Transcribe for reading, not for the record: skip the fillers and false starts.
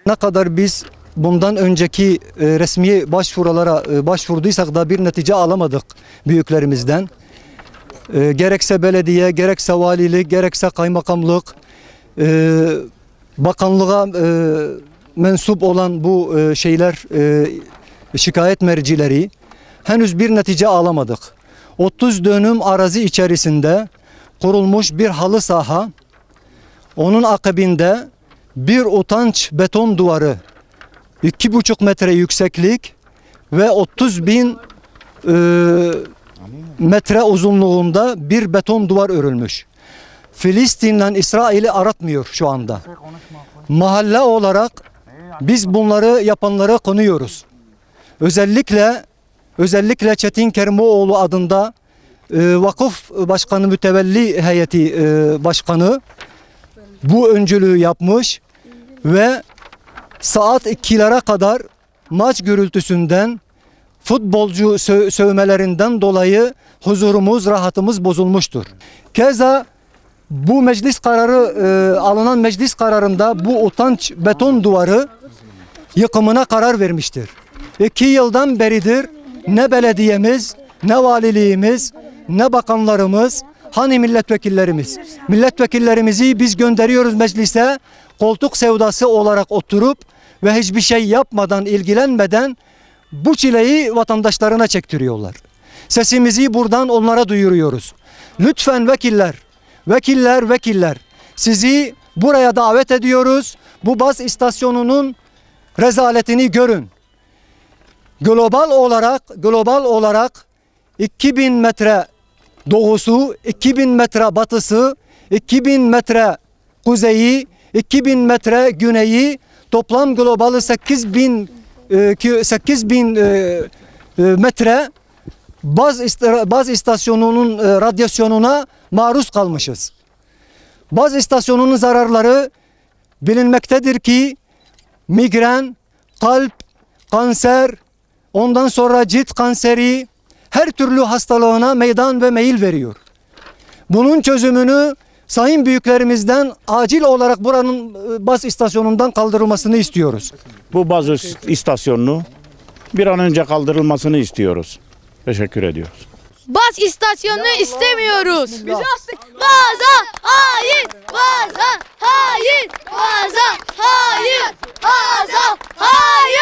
Ne kadar biz bundan önceki resmi başvurulara başvurduysak da bir netice alamadık büyüklerimizden. Gerekse belediye, gerekse valilik, gerekse kaymakamlık, bakanlığa mensup olan bu şikayet mercileri henüz bir netice alamadık. 30 dönüm arazi içerisinde kurulmuş bir halı saha, onun akabinde bir utanç beton duvarı, 2,5 metre yükseklik ve 30.000 metre uzunluğunda bir beton duvar örülmüş. Filistin'le İsrail'i aratmıyor şu anda. Mahalle olarak biz bunları yapanlara kınıyoruz. Özellikle Çetin Kerimoğlu adında vakıf başkanı mütevelli heyeti başkanı bu öncülüğü yapmış ve saat 2'lere kadar maç gürültüsünden, futbolcu sövmelerinden dolayı huzurumuz, rahatımız bozulmuştur. Keza bu meclis kararı, alınan meclis kararında bu utanç beton duvarı yıkımına karar vermiştir. 2 yıldan beridir ne belediyemiz, ne valiliğimiz, ne bakanlarımız, hani milletvekillerimizi biz gönderiyoruz meclise, koltuk sevdası olarak oturup ve hiçbir şey yapmadan, ilgilenmeden bu çileyi vatandaşlarına çektiriyorlar. Sesimizi buradan onlara duyuruyoruz. Lütfen vekiller, sizi buraya davet ediyoruz. Bu baz istasyonunun rezaletini görün. Global olarak 2000 metre doğusu, 2000 metre batısı, 2000 metre kuzeyi, 2000 metre güneyi, toplam globali 8000 metre baz istasyonunun radyasyonuna maruz kalmışız. Baz istasyonunun zararları bilinmektedir ki migren, kalp, kanser, ondan sonra cilt kanseri, her türlü hastalığına meydan ve meyil veriyor. Bunun çözümünü sayın büyüklerimizden acil olarak buranın baz istasyonundan kaldırılmasını istiyoruz. Bu baz istasyonunu bir an önce kaldırılmasını istiyoruz. Teşekkür ediyoruz. Baz istasyonunu istemiyoruz. Baza hayır, baza hayır, baza hayır, baza hayır.